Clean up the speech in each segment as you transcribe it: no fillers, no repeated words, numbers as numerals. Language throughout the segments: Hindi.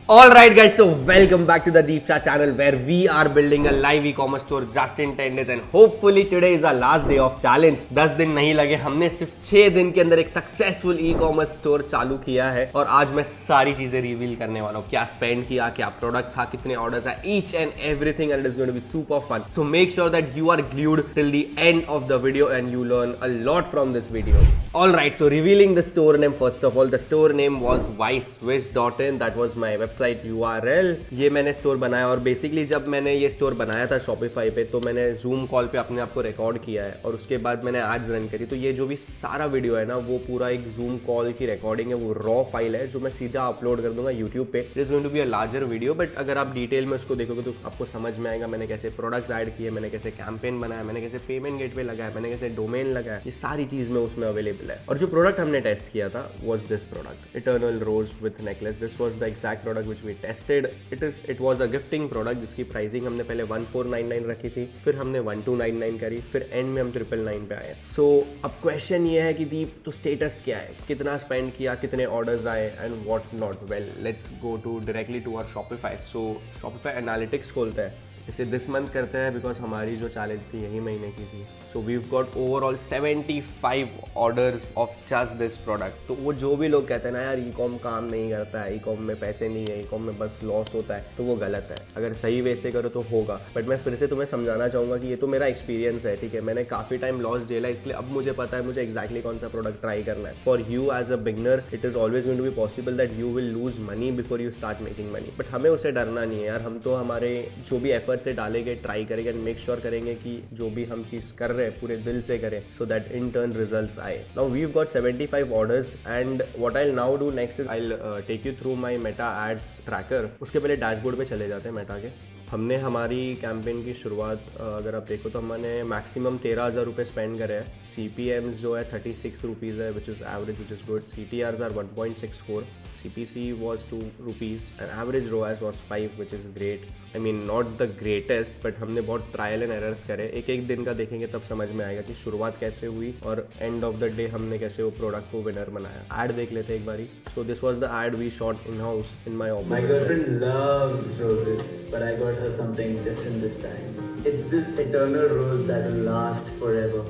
All right, guys. So welcome back to the Deepsha channel, where we are building a live e-commerce store just in 10 days, and hopefully today is our last day of challenge. 10 दिन नहीं लगे, हमने सिर्फ 6 दिन के अंदर एक सक्सेसफुल ई-कॉमर्स स्टोर चालू किया है और आज मैं सारी चीजें रिवील करने वाला हूँ. क्या स्पेंड किया, क्या प्रोडक्ट था, कितने ऑर्डर्स आए, each and everything, and it is going to be super fun. So make sure that you are glued till the end of the video and you learn a lot from this video. All right, so revealing the store name. First of all, the store name was wiseswish.in. That was my website URL. ये मैंने स्टोर बनाया और बेसिकली जब मैंने ये स्टोर बनाया था शॉपिफाई पे तो मैंने जूम कॉल पे अपने आप को रिकॉर्ड किया है और उसके बाद मैंने एड्स रन करी. तो ये जो भी सारा वीडियो है ना वो पूरा एक जूम कॉल की रिकॉर्डिंग है, वो रॉ फाइल है जो मैं सीधा अपलोड कर दूंगा यूट्यूब पे. It is going to be a larger video, but अगर आप डिटेल में उसको देखोगे तो आपको समझ में आएगा मैंने कैसे प्रोडक्ट्स ऐड किए, मैंने कैसे कैंपेन बनाया, मैंने कैसे पेमेंट गेटवे लगाया, मैंने कैसे डोमेन लगाया. ये सारी चीज में उसमें अवेलेबल है. और जो प्रोडक्ट हमने टेस्ट किया था was this product, eternal rose with necklace. This was the exact product which we tested. It was a gifting product जिसकी प्राइसिंग हमने पहले 1499 रखी थी, फिर हमने 1299 करी, फिर एंड में हम 999 पे आए. सो अब क्वेश्चन ये है कि दीप तो स्टेटस क्या है, कितना स्पेंड किया, कितने ऑर्डर्स आए and what not. Well, let's go to directly to our Shopify. So Shopify analytics खोलते हैं. इसे दिस मंथ करते हैं बिकॉज हमारी जो चैलेंज थी यही महीने की थी. So we got overall 75 orders of just this product. तो वो जो भी लोग कहते हैं ना यार ई कॉम काम नहीं करता है, ई कॉम में पैसे नहीं है, ई कॉम में बस लॉस होता है, तो वो गलत है. अगर सही वे से करो तो होगा. बट मैं फिर से तुम्हें समझाना चाहूँगा कि ये तो मेरा एक्सपीरियंस है, ठीक है. मैंने काफ़ी टाइम लॉस झेला, इसलिए अब मुझे पता है मुझे एक्जैक्टली कौन सा प्रोडक्ट ट्राई करना है. For you as a beginner it is always going to be possible that you will lose money before you start making money. But हमें उसे डरना नहीं है यार. हम तो हमारे जो भी एफर्ट से डालेंगे, ट्राई करेंगे एंड मेक श्योर करेंगे कि जो भी हम चीज़ कर रहे हैं पूरे दिल से करें, so that in turn results आए. Now we've got 75 orders and what I'll now do next is I'll take you through my meta ads tracker. उसके पहले डैशबोर्ड पे चले जाते हैं मेटा के. हमने हमारी कैंपेन की शुरुआत अगर आप देखो तो हमने मैक्सिमम 13,000 रुपये स्पेंड करे हैं. CPMs जो है 36 रुपीज़ है which is average, which is good. CTRs are 1.64. CPC was 2 rupees and average ROAS was 5 which is great. I mean not the greatest but हमने बहुत ट्रायल एंड एरर्स करे. एक एक दिन का देखेंगे तब समझ में आएगा कि शुरुआत कैसे हुई और एंड ऑफ द डे हमने कैसे वो प्रोडक्ट को विनर बनाया. एड देख लेते हैं एक बारी. So this was the ad we shot in house in my office. My girlfriend loves roses, but I got her something different this time. It's this eternal rose that will last forever.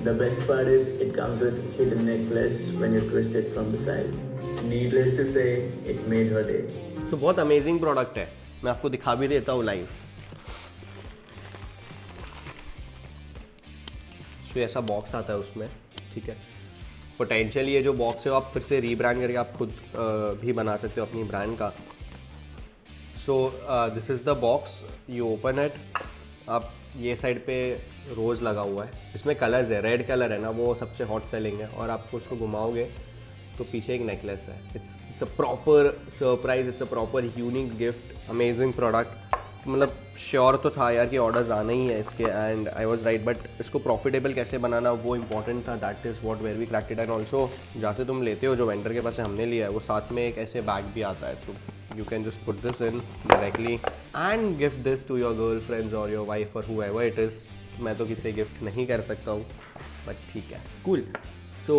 The best part is it comes with hidden necklace when you twist it from the side. Needless to say, it made her day. So बहुत अमेजिंग प्रोडक्ट है. मैं आपको दिखा भी देता हूँ लाइव. सो ऐसा बॉक्स आता है उसमें, ठीक है. पोटेंशियली ये जो बॉक्स है आप फिर से रीब्रांड करके आप खुद भी बना सकते हो अपनी ब्रांड का. So this is the box. You open it. आप ये साइड पे रोज़ लगा हुआ है, इसमें कलर्स है. रेड कलर है ना, वो सबसे हॉट सेलिंग है. और आपको उसको घुमाओगे तो पीछे एक नेकलेस है. It's a proper surprise, it's a proper unique gift. Amazing product. मतलब श्योर तो था यार कि ऑर्डर्स आने ही है इसके and I was right. But इसको प्रॉफिटेबल कैसे बनाना वो इंपॉर्टेंट था. That is what where we cracked it. And also जहाँ से तुम लेते हो, जो वेंडर के पास से हमने लिया है, वो साथ में एक ऐसे बैग भी आता है. तो you can just put this in directly and gift this to your girlfriends or your wife or whoever it is. मैं तो किसी गिफ्ट नहीं कर सकता हूँ बट ठीक है, cool. So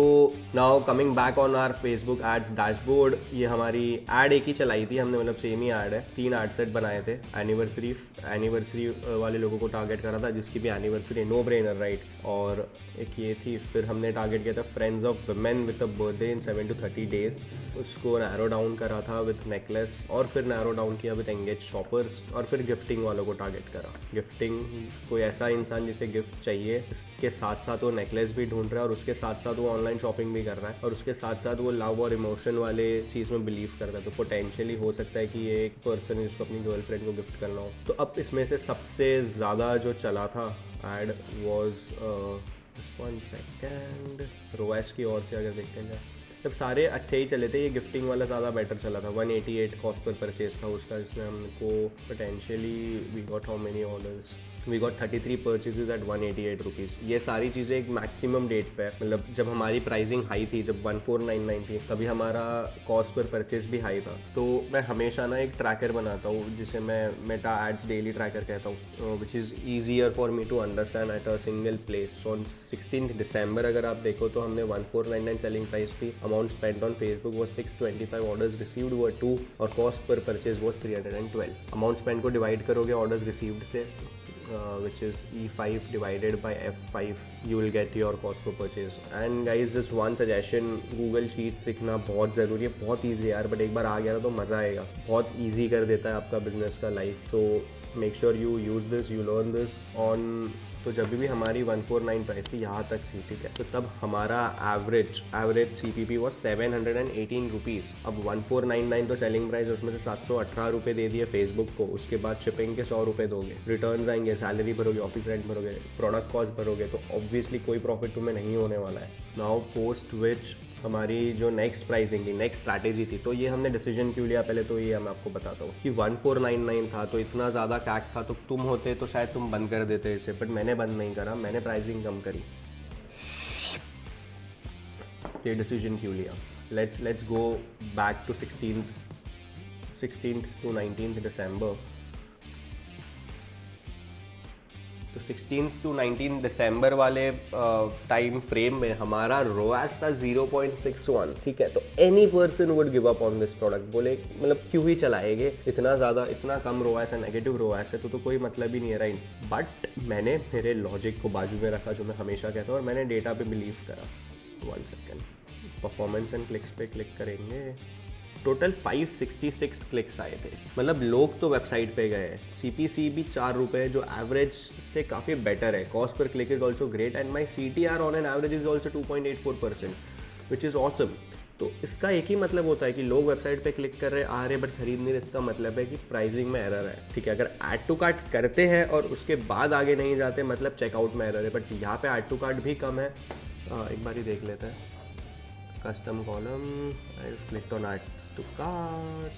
now coming back on our Facebook ads dashboard. ये हमारी एड एक ही चलाई थी हमने, मतलब सेम ही एड है. 3 एड सेट बनाए थे. एनिवर्सरी वाले लोगों को टारगेट करा था जिसकी भी एनिवर्सरी, नो ब्रेनर राइट. और एक ये थी. फिर हमने टारगेट किया था friends of women with a birthday in 7 to 30 days. उसको नैरो डाउन करा था विथ नेकलेस और फिर नैरो डाउन किया विथ एंगेज शॉपर्स. और फिर गिफ्टिंग वालों को टारगेट करा. गिफ्टिंग कोई ऐसा इंसान जिसे गिफ्ट चाहिए, इसके साथ साथ वो नेकलेस भी ढूंढ रहा है और उसके साथ साथ वो ऑनलाइन शॉपिंग भी कर रहा है और उसके साथ साथ वो लव और इमोशन वाले चीज़ में बिलीव करता है. तो पोटेंशियली हो सकता है कि ये एक पर्सन है जिसको अपनी गर्लफ्रेंड को गिफ्ट करना हो. तो अब इसमें से सबसे ज़्यादा जो चला था एड वॉज 1 second रोएस की ओर से अगर देखते हैं जब सारे अच्छे ही चले थे, ये गिफ्टिंग वाला ज़्यादा बेटर चला था. 188 कॉस्ट पर परचेज था उसका. इसमें हमको potentially we got how many orders, we got 33 purchases at 188 rupees. ये सारी चीज़ें एक मैक्सिमम डेट पे है, मतलब जब हमारी प्राइसिंग हाई थी, जब 1499 थी, तभी हमारा कॉस्ट पर परचेज भी हाई था। तो मैं हमेशा ना एक ट्रैकर बनाता हूँ जिसे मैं मेटा एड्स डेली ट्रैकर कहता हूँ, which is easier for me to understand at a single place. On 16 December अगर आप देखो तो हमने 1499 सेलिंग प्राइस थी, amount spend on Facebook was 625, orders received were 2 और कॉस्ट पर परचेज वॉज 312। अमाउंट स्पेंड को डिवाइड करोगे ऑर्डर्स रिसीव्ड से, which is E5 divided by F5, you will get your cost per purchase. And guys, just one suggestion, Google Sheets सीखना बहुत ज़रूरी है, बहुत ईजी है यार, बट एक बार आ गया तो मज़ा आएगा, बहुत ईजी कर देता है आपका बिजनेस का लाइफ। तो make sure you use this, you learn this on. तो जब भी हमारी 149 प्राइस थी यहाँ तक थी, ठीक है, तो तब हमारा एवरेज CPP वॉज 718 रुपीज़। अब 1499 तो सेलिंग प्राइस है, उसमें से 718 रुपये दे दिए फेसबुक को, उसके बाद शिपिंग के 100 रुपये दोगे, रिटर्न आएंगे, सैलरी भरोगे, ऑफिस रेंट भरोगे, प्रोडक्ट कॉस्ट भरोगे, तो ऑब्वियसली कोई प्रॉफिट तुम्हें नहीं होने वाला है। नाउ पोस्ट विच हमारी जो नेक्स्ट प्राइसिंग थी, नेक्स्ट स्ट्रैटेजी थी, तो ये हमने डिसीजन क्यों लिया, पहले तो ये मैं आपको बताता हूँ कि 1499 था तो इतना ज़्यादा कैक था, तो तुम होते तो शायद तुम बंद कर देते इसे, बट मैंने बंद नहीं करा, मैंने प्राइसिंग कम करी। ये डिसीजन क्यों लिया, let's go back to 16th to 19th December. तो 16th to 19th दिसंबर वाले टाइम फ्रेम में हमारा रोएस था 0.61, ठीक है। तो any person would give up on this product, बोले मतलब क्यों ही चलाएंगे, इतना ज़्यादा, इतना कम रोएस है, नेगेटिव रोएस है, तो कोई मतलब ही नहीं है, राइट। बट मैंने मेरे लॉजिक को बाजू में रखा, जो मैं हमेशा कहता हूँ, और मैंने डेटा पे बिलीव करा। 1 सेकेंड, परफॉर्मेंस एंड क्लिक्स पे क्लिक करेंगे, टोटल 566 क्लिक्स आए थे, मतलब लोग तो वेबसाइट पे गए। CPC भी 4 रुपये, जो एवरेज से काफ़ी बेटर है। Cost per click is also great and my CTR on an average is also 2.84%, which is awesome. तो इसका एक ही मतलब होता है कि लोग वेबसाइट पे क्लिक कर रहे आ रहे बट खरीद नहीं रहे। इसका मतलब है कि प्राइसिंग में एरर है, ठीक है। अगर ऐड टू कार्ट करते हैं और उसके बाद आगे नहीं जाते, मतलब चेकआउट में एरर है, बट यहाँ पे ऐड टू कार्ट भी कम है। एक बार ही देख लेते हैं, custom column, I clicked on add to cart,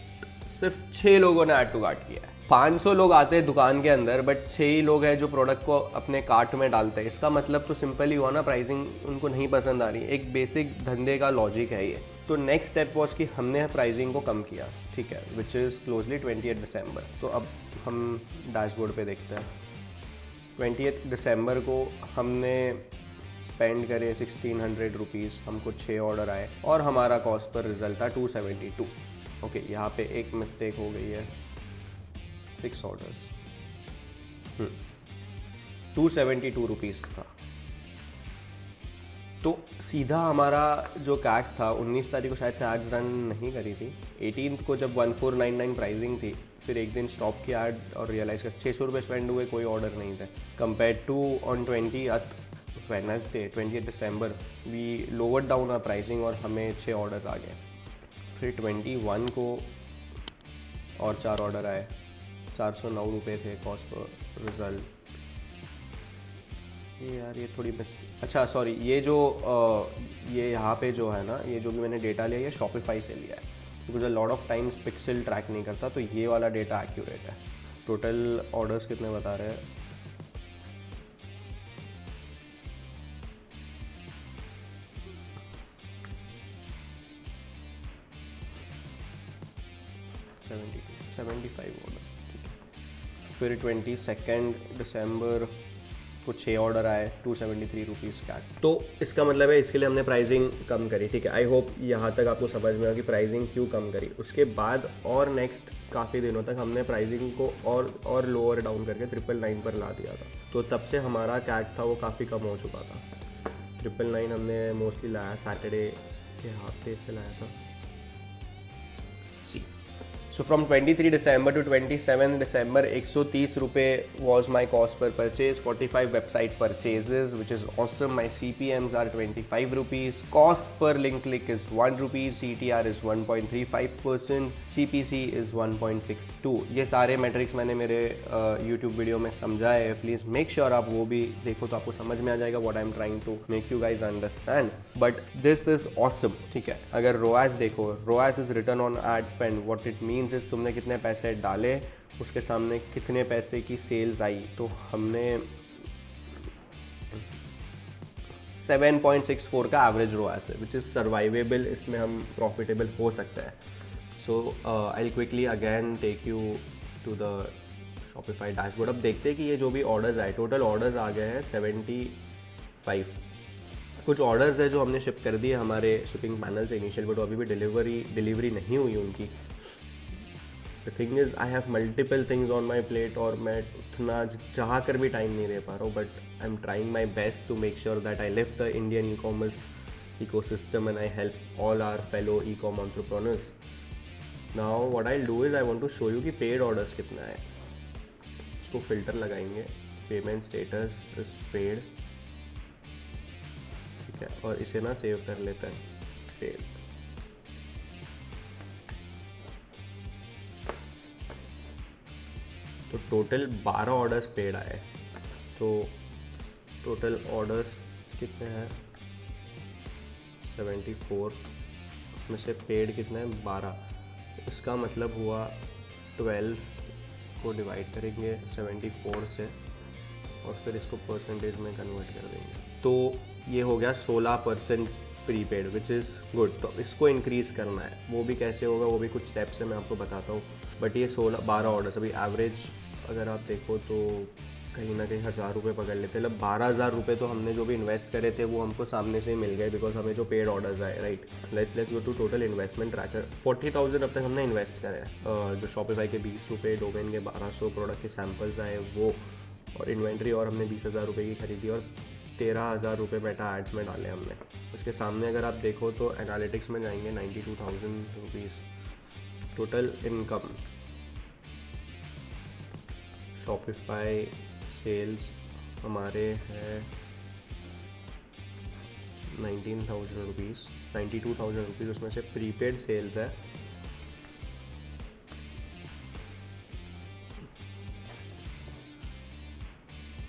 सिर्फ 6 लोगों ने ऐड टू कार्ट किया है। 500 लोग आते हैं दुकान के अंदर, बट 6 ही लोग हैं जो प्रोडक्ट को अपने कार्ट में डालते हैं। इसका मतलब तो सिंपल ही हुआ ना, प्राइसिंग उनको नहीं पसंद आ रही। एक बेसिक धंधे का लॉजिक है ये। तो नेक्स्ट स्टेप वॉज कि हमने प्राइसिंग को कम किया, ठीक है, विच इज़ क्लोजली 28 दिसंबर। तो अब हम डैशबोर्ड पे देखते हैं। 28 दिसंबर को हमने स्पेंड करे 1600 रुपीज़, हमको 6 ऑर्डर आए और हमारा कॉस्ट पर रिजल्ट था 272। ओके, यहाँ पे एक मिस्टेक हो गई है, 6 ऑर्डर्स 272 रुपीज़ था। तो सीधा हमारा जो कैक था, 19 तारीख को शायद से एड्स रन नहीं करी थी, 18th को जब 1499 प्राइसिंग थी, फिर एक दिन स्टॉप किया ऐड और रियलाइज़ कर 600 रुपये स्पेंड हुए, कोई ऑर्डर नहीं थे। Compare to on 20 December we lower down our pricing और हमें 6 ऑर्डर्स आ गए। फिर 21 को और 4 ऑर्डर आए, 409 रुपये थे कॉस्ट पर रिजल्ट। ये यार ये थोड़ी मिस्टेक, अच्छा सॉरी, ये जो ये यहाँ पे जो है ना, ये जो भी मैंने डेटा लिया, ये शॉपिफाई से लिया है, because a lot of times pixel track नहीं करता, तो ये वाला डेटा एक्यूरेट है। टोटल ऑर्डर्स कितने बता रहे हैं, 75 ऑर्डर्स, ठीक है। फिर 22 दिसंबर को 6 ऑर्डर आए, 273 रुपीज़ कैक। तो इसका मतलब है इसके लिए हमने प्राइसिंग कम करी, ठीक है। आई होप यहाँ तक आपको समझ में आया कि प्राइसिंग क्यों कम करी। उसके बाद और नेक्स्ट काफ़ी दिनों तक हमने प्राइसिंग को और लोअर डाउन करके 999 पर ला दिया था। तो तब से हमारा कैक था वो काफ़ी कम हो चुका था। 999 हमने मोस्टली लाया सैटरडे के हफ्ते से लाया था। So from 23 December to 27 December, 130 रुपये was my cost per purchase, 45 website purchases, which is awesome. My CPMs are 25 rupees. Cost per link click is 1 rupees. CTR is 1.35%. CPC is 1.62. ये सारे metrics मैंने मेरे YouTube वीडियो में समझाए है। Please make sure आप वो भी देखो तो आपको समझ में आ जाएगा what I'm trying to make you guys understand. But this is awesome, ठीक है। अगर ROAS देखो, ROAS is return on ad spend. What it means means is तुमने कितने पैसे डाले, उसके सामने कितने पैसे की सेल्स आई। तो हमने 7.64 का एवरेज रोआस है विच इज़ सर्वाइवेबल, इसमें हम प्रॉफिटेबल हो सकते हैं। So I will quickly again take you to the Shopify dashboard. अब देखते हैं कि ये जो भी ऑर्डर्स आए, टोटल ऑर्डर्स आ गए हैं 75। कुछ ऑर्डर्स है जो हमने शिप कर दिए हमारे शिपिंग पैनल से इनिशियल, बट अभी भी डिलीवरी नहीं हुई उनकी। The thing is I have multiple things on my plate और मैं उतना चाह कर भी टाइम नहीं दे पा रहा हूँ, but I am trying my best to make sure that I lift the Indian ecommerce ecosystem and I help all our fellow e-com entrepreneurs. Now what I'll do is I want to show you कि पेड ऑर्डर्स कितना है। इसको फिल्टर लगाएंगे, पेमेंट स्टेटस इज पेड, ठीक है, और इसे ना सेव कर लेते हैं पेड। तो टोटल 12 ऑर्डर्स पेड आए। तो टोटल ऑर्डर्स कितने हैं 74, उसमें से पेड कितना है 12। इसका मतलब हुआ 12 को डिवाइड करेंगे 74 से और फिर इसको परसेंटेज में कन्वर्ट कर देंगे। तो ये हो गया 16% प्रीपेड विच इज़ गुड। तो इसको इंक्रीज़ करना है, वो भी कैसे होगा, वो भी कुछ स्टेप्स है, मैं आपको बताता हूँ। बट ये 12 ऑर्डर्स अभी एवरेज अगर आप देखो तो कहीं ना कहीं 1000 रुपये पकड़ लेते हैं, मतलब 12,000 रुपये तो हमने जो भी इन्वेस्ट करे थे वो हमको सामने से ही मिल गए, बिकॉज हमें जो पेड ऑर्डर्स आए, right. Let's go to total investment tracker. 40,000 अब तक हमने इन्वेस्ट करे हैं। जो शॉपिफाई के 20 रुपये, डोमेन के 1200, प्रोडक्ट के सैम्पल्स आए वो, और इन्वेंट्री और हमने 20,000 रुपये की खरीदी और 13,000 रुपये मेटा एड्स में डाले हमने। उसके सामने अगर आप देखो तो एनालिटिक्स में जाएंगे 92,000 rupees total income. Shopify sales हमारे हैं 19,000 रुपीज़, 92,000 रुपीज़, उसमें से प्रीपेड सेल्स है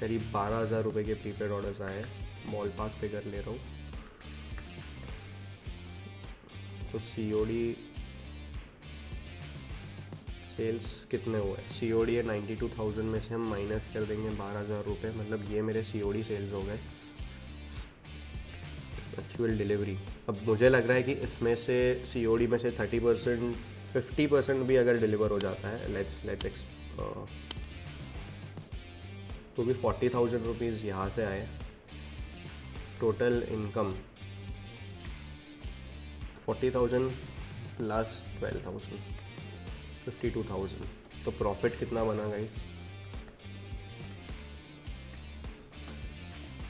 करीब 12,000 रुपये के प्रीपेड ऑर्डर्स आए। बॉल पार्क फिगर ले रहा हूँ। तो COD सेल्स कितने हुए, COD है 92,000 में से हम माइनस कर देंगे 12,000 रुपये, मतलब ये मेरे COD सेल्स हो गए। एक्चुअल डिलीवरी, अब मुझे लग रहा है कि इसमें से COD में से 30%, 50% भी अगर डिलीवर हो जाता है, लेट्स तो भी 40,000 रुपीज़ यहाँ से आए। Total income 40,000 plus 12,000, 52,000। तो प्रॉफिट कितना बना guys,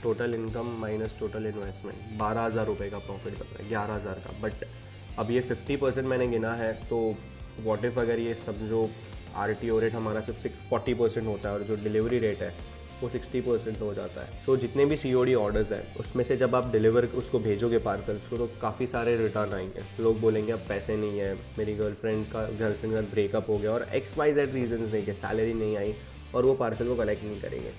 total income minus total investment 12,000 रुपये का प्रॉफिट बन रहा है, 11,000 का। बट अब ये 50% मैंने गिना है, तो वॉट इफ़ अगर ये सब जो RTO रेट हमारा सिर्फ 40% होता है और जो डिलीवरी रेट है वो 60% हो जाता है। तो जितने भी COD ऑर्डर्स हैं उसमें से जब आप डिलीवर उसको भेजोगे पार्सल को, तो काफ़ी सारे रिटर्न आएंगे। लोग बोलेंगे अब पैसे नहीं है, मेरी गर्लफ्रेंड के साथ ब्रेकअप हो गया और XYZ रीजंस नहीं है, सैलरी नहीं आई, और वो पार्सल को कलेक्ट नहीं करेंगे।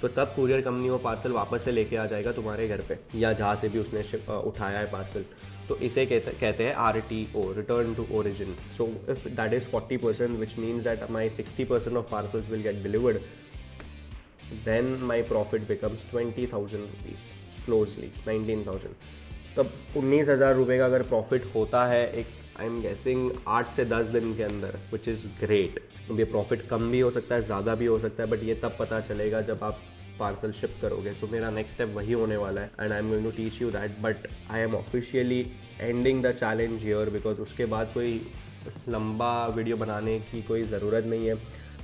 तो तब कुरियर कंपनी वो पार्सल वापस से लेके आ जाएगा तुम्हारे घर पे या जहाँ से भी उसने उठाया है पार्सल। तो इसे कहते हैं RTO, return to origin. So if that is 40%, which means that my 60% of parcels will get delivered, then my profit becomes 20,000 rupees, closely 19,000। तब 19,000 रुपये का अगर प्रॉफिट होता है एक, आई एम गेसिंग 8 से 10 दिन के अंदर, विच इज़ ग्रेट। अब ये प्रॉफिट कम भी हो सकता है, ज़्यादा भी हो सकता है, बट ये तब पता चलेगा जब आप पार्सल शिप करोगे। सो मेरा नेक्स्ट स्टेप वही होने वाला है and I am going to teach you that, but I am officially ending the challenge here, because उसके बाद कोई लंबा वीडियो बनाने की कोई ज़रूरत नहीं है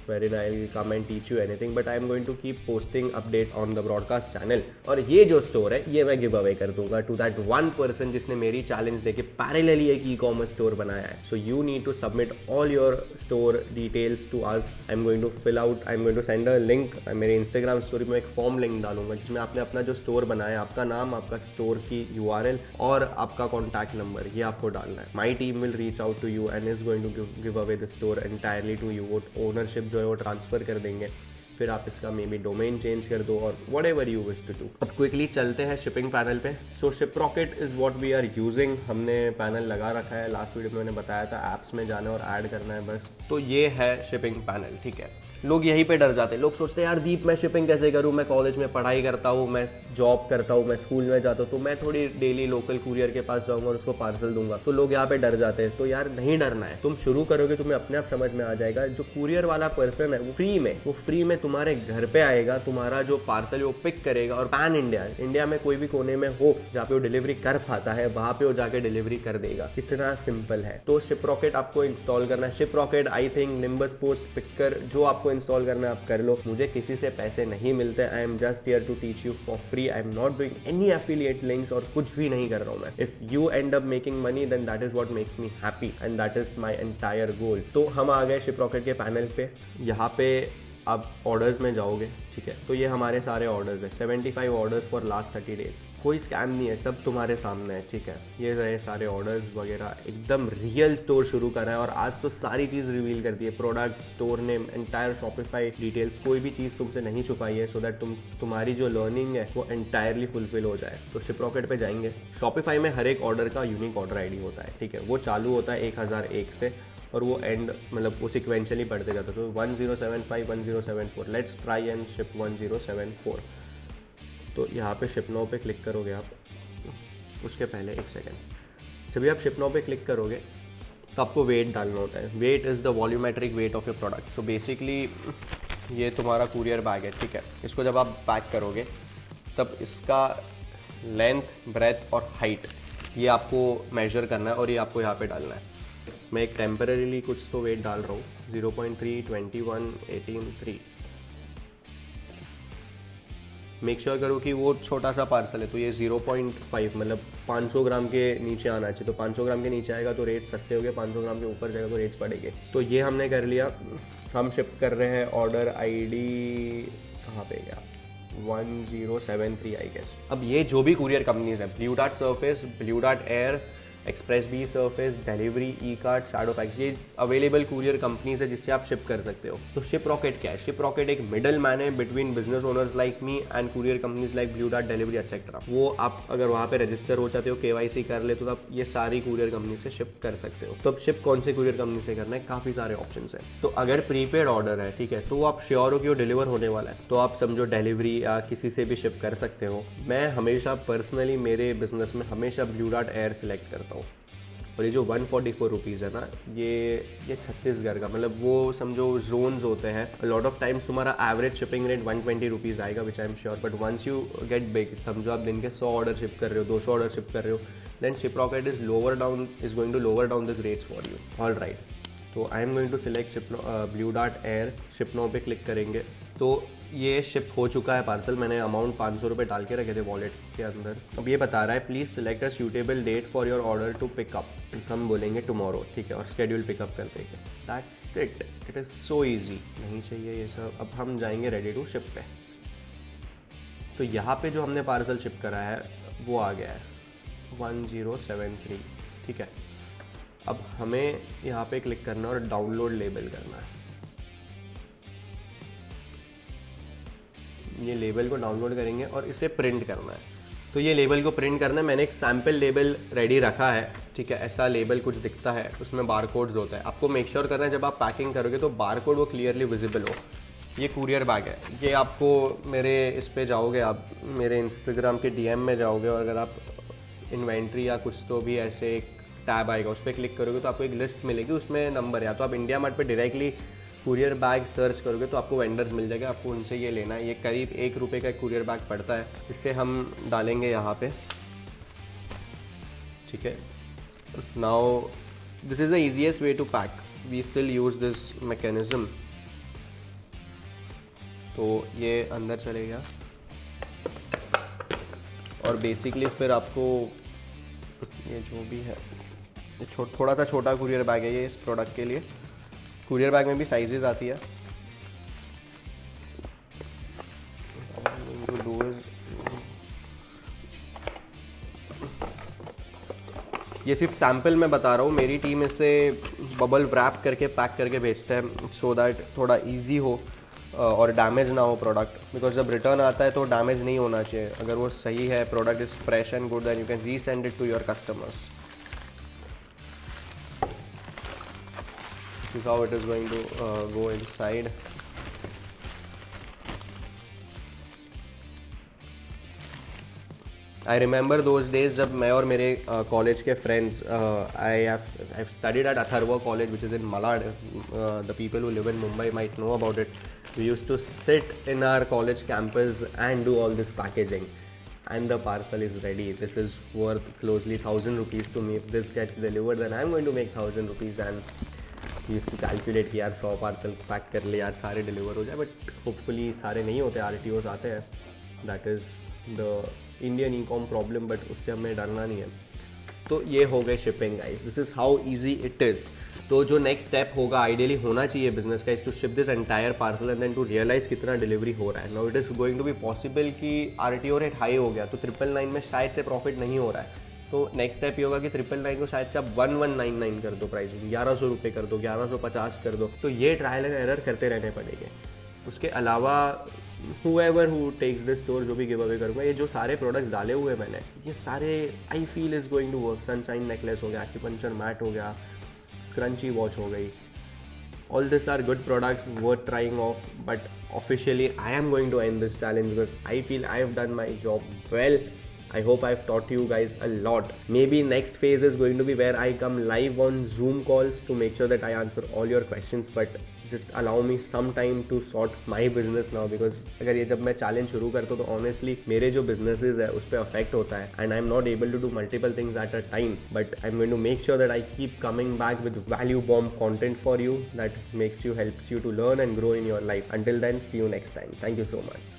wherein I will come and teach you anything, but I am going to keep posting updates on the broadcast channel। और ये जो स्टोर है ये मैं गिव अवे कर दूंगा टू दैट 1% जिसने मेरी चैलेंज देके पैरेलली एक ई-कॉमर्स स्टोर बनाया है। So you need to submit all your store details to us. I am going to fill out, I am going to send a link. मेरे इंस्टाग्राम स्टोरी में एक फॉर्म लिंक डालूंगा जिसमें आपने अपना जो स्टोर बनाया, आपका नाम, आपका स्टोर की URL और आपका कॉन्टैक्ट नंबर, ये आपको डालना है। My team will reach out to you and is going to give away the store entirely to you. वो ओनरशिप जो है वो ट्रांसफ़र कर देंगे फिर आप इसका मे बी डोमेन चेंज कर दो और whatever you wish to do. अब क्विकली चलते हैं शिपिंग पैनल पे। So Shiprocket is what we are using. हमने पैनल लगा रखा है, लास्ट वीडियो में मैंने बताया था, ऐप्स में जाना और ऐड करना है बस। तो ये है शिपिंग पैनल, ठीक है। लोग यहीं पे डर जाते हैं, लोग सोचते हैं यार दीप मैं शिपिंग कैसे करूँ, मैं कॉलेज में पढ़ाई करता हूँ, मैं जॉब करता हूँ, मैं स्कूल में जाता हूँ, तो मैं थोड़ी डेली लोकल कुरियर के पास जाऊँगा और उसको पार्सल दूंगा। तो लोग यहाँ पे डर जाते हैं। तो यार नहीं डरना है, तुम शुरू करोगे तुम्हें अपने आप समझ में आ जाएगा। जो कुरियर वाला पर्सन है वो फ्री में तुम्हारे घर पे आएगा, तुम्हारा जो पार्सल वो पिक करेगा और पैन इंडिया में कोई भी कोने में हो जहाँ पे वो डिलीवरी कर पाता है वहाँ पे वो जाके डिलीवरी कर देगा। इतना सिंपल है। तो शिप्रॉकेट आपको इंस्टॉल करना है। Shiprocket, I think, nimbus post picker, जो आपको इंस्टॉल करना है आप कर लो। मुझे किसी से पैसे नहीं मिलते, I am just here to teach you for free. I am not doing any affiliate links और कुछ भी नहीं कर रहा हूँ मैं। If you end up making money then that is what makes me happy and that is my entire goal. तो हम आ गए शिप्रॉकेट के पैनल पे। यहाँ पे आप ऑर्डर्स में जाओगे, ठीक है। तो ये हमारे सारे ऑर्डर्स है, 75 ऑर्डर्स फॉर लास्ट 30 डेज। कोई स्कैम नहीं है, सब तुम्हारे सामने है, ठीक है। ये रहे सारे ऑर्डर्स वगैरह, एकदम रियल स्टोर शुरू करा है और आज तो सारी चीज़ रिवील कर दी है, product, store name, entire Shopify details, कोई भी चीज़ तुमसे नहीं छुपाई है, सो दैट तुम्हारी जो लर्निंग है वो एंटायरली फुलफिल हो जाए। तो शिप्रॉकेट पे जाएंगे। शॉपिफाई में हर एक ऑर्डर का यूनिक ऑर्डर ID होता है, ठीक है। वो चालू होता है 1001 से और वो एंड मतलब वो सिक्वेंशली बढ़ते जाता है। तो 1075, 1074, लेट्स ट्राई एंड शिप 1074। तो यहाँ पे शिप नाउ पे क्लिक करोगे आप। उसके पहले एक सेकेंड, जब भी आप शिप नाउ पे क्लिक करोगे तो आपको वेट डालना होता है। Weight is the volumetric weight of your product. So basically ये तुम्हारा कुरियर बैग है, ठीक है। इसको जब आप पैक करोगे तब इसका लेंथ, ब्रेथ और हाइट ये आपको मेजर करना है और ये आपको यहाँ पे डालना है। मैं एक टेम्परेरीली कुछ तो वेट डाल रहा हूँ, 0.3, 21, 18, 3। मेक श्योर करो कि वो छोटा सा पार्सल है, तो ये 0.5 मतलब 500 ग्राम के नीचे आना चाहिए। तो 500 ग्राम के नीचे आएगा तो रेट सस्ते हो गए, 500 ग्राम के ऊपर जाएगा तो रेट्स बढ़ेंगे। तो ये हमने कर लिया। हम शिफ्ट कर रहे हैं। ऑर्डर ID कहाँ पे गया, 1073 आई गेस। अब ये जो भी कुरियर कंपनीज है, Blue Dart surface, Blue Dart air, Xpressbees surface, Delhivery, Ekart, Shadowfax, ये अवेलेबल कुरियर कंपनीज है जिससे आप शिप कर सकते हो। तो शिप्रॉकेट क्या है? शिप्रॉकेट एक मिडल मैन है between business owners like me and courier companies like blue dart, delivery etcetera. वो आप अगर वहाँ पे रजिस्टर हो जाते हो, KYC कर ले, तो आप ये सारी कुरियर कंपनी से शिप कर सकते हो। तो अब शिप कौन से कुरियर कंपनी से करना है? काफ़ी सारे ऑप्शन है। तो अगर प्रीपेड ऑर्डर है, ठीक है, तो आप श्योर हो कि वो डिलीवर होने वाला है, तो आप समझो डिलीवरी या किसी से भी शिप कर सकते हो। मैं हमेशा पर्सनली मेरे बिजनेस में हमेशा ब्लू डार्ट एयर सिलेक्ट करता हूँ। और ये जो 144 रुपीज़ है ना, ये छत्तीसगढ़ का, मतलब वो समझो जोन्स होते हैं। लॉट ऑफ टाइम्स तुम्हारा एवरेज शिपिंग रेट 120 रुपीज़ आएगा, which I am sure. But once you get big, समझो आप दिन के 100 ऑर्डर शिप कर रहे हो, 200 ऑर्डर शिप कर रहे हो, then Shiprocket is going to lower down this rates for you. All right, तो I am going to select Blue Dart Air. Ship now पे क्लिक करेंगे तो ये शिप हो चुका है पार्सल। मैंने अमाउंट 500 रुपये डाल के रखे थे वॉलेट के अंदर। अब ये बता रहा है please select a suitable date for your order to pick up. हम बोलेंगे टुमारो, ठीक है, और शेड्यूल पिकअप कर देंगे। That's it, it is so easy. नहीं चाहिए ये सब। अब हम जाएंगे रेडी टू शिप पे। तो यहाँ पे जो हमने पार्सल शिप करा है वो आ गया है 1073, ठीक है। अब हमें यहाँ पे क्लिक करना और डाउनलोड लेबल करना है। ये लेबल को डाउनलोड करेंगे और इसे प्रिंट करना है। तो ये लेबल को प्रिंट करना है। मैंने एक सैम्पल लेबल रेडी रखा है, ठीक है। ऐसा लेबल कुछ दिखता है, उसमें बारकोड्स होता है। आपको मेक श्योर करना है जब आप पैकिंग करोगे तो बारकोड वो क्लियरली विजिबल हो। ये कुरियर बैग है, ये आपको मेरे इस पे जाओगे, आप मेरे इंस्टाग्राम के DM में जाओगे और अगर आप इन्वेंट्री या कुछ तो भी ऐसे एक टैब आएगा, उस पर क्लिक करोगे तो आपको एक लिस्ट मिलेगी, उसमें नंबर, या तो आप इंडिया मार्ट पे डायरेक्टली कुरियर बैग सर्च करोगे तो आपको वेंडर्स मिल जाएगा, आपको उनसे ये लेना है। ये करीब 1 रुपये का कुरियर बैग पड़ता है। इससे हम डालेंगे यहाँ पे, ठीक है। Now this is the easiest way to pack, we still use this mechanism. तो ये अंदर चलेगा और बेसिकली फिर आपको ये जो भी है, ये थोड़ा सा छोटा कुरियर बैग है ये इस प्रोडक्ट के लिए। कुरियर बैग में भी साइजेस आती है। ये सिर्फ सैम्पल मैं बता रहा हूँ, मेरी टीम इसे बबल रैप करके पैक करके भेजता है सो दैट थोड़ा इजी हो और डैमेज ना हो प्रोडक्ट, बिकॉज जब रिटर्न आता है तो डैमेज नहीं होना चाहिए. अगर वो सही है, product is fresh and good, then you can resend it to your customers. This is how it is going to go inside. I remember those days जब मैं और मेरे कॉलेज के friends, I have studied at Atharva college which is in Malad. The people who live in Mumbai might know about it. We use to sit in our college campus and do all this packaging, and the parcel is ready. This is worth closely 1,000 rupees to me. If this gets delivered, then I'm going to make 1,000 rupees. And we used to calculate कि यार 100 पार्सल पैक कर ले यार, सारे डिलीवर हो जाए. बट होपफुली सारे नहीं होते, RTOs आते हैं. That is the Indian e com problem, but उससे हमें डरना नहीं है. तो ये हो गए shipping guys. This is how easy it is. तो जो नेक्स्ट स्टेप होगा, आइडियली होना चाहिए बिजनेस का, is to ship this entire parcel and then to realise कितना डिलीवरी हो रहा है. Now it is going to be possible कि RTO रेट हाई हो गया तो 999 में शायद से प्रॉफिट नहीं हो रहा है. तो नेक्स्ट स्टेप ये होगा कि 999 को शायद से आप 1199 कर दो, प्राइस 1100 रुपये कर दो, 1150 कर दो. तो ये ट्रायल एंड एरर करते रहने पड़ेंगे. उसके अलावा whoever who takes this store, जो भी गिव अवे करूँगा, ये जो सारे प्रोडक्ट्स डाले हुए मैंने, ये सारे I feel is going to work. Sunshine necklace हो गया, एक्यूपंक्चर मैट हो गया, स्क्रंची वॉच हो गई. All these are good products worth trying off, but officially I am going to end this challenge because I feel I have done my job well. I hope I've taught you guys a lot. Maybe next phase is going to be where I come live on Zoom calls to make sure that I answer all your questions, but just allow me some time to sort my business now, because अगर ये जब मैं चैलेंज शुरू करता हूँ तो ऑनेस्टली मेरे जो बिजनेसेस है उस पर अफेक्ट होता है, and I am not able to do multiple things at a time. But I am going to make sure that I keep coming back with value bomb content for you that makes you, helps you to learn and grow in your life. Until then, see you next time. Thank you so much.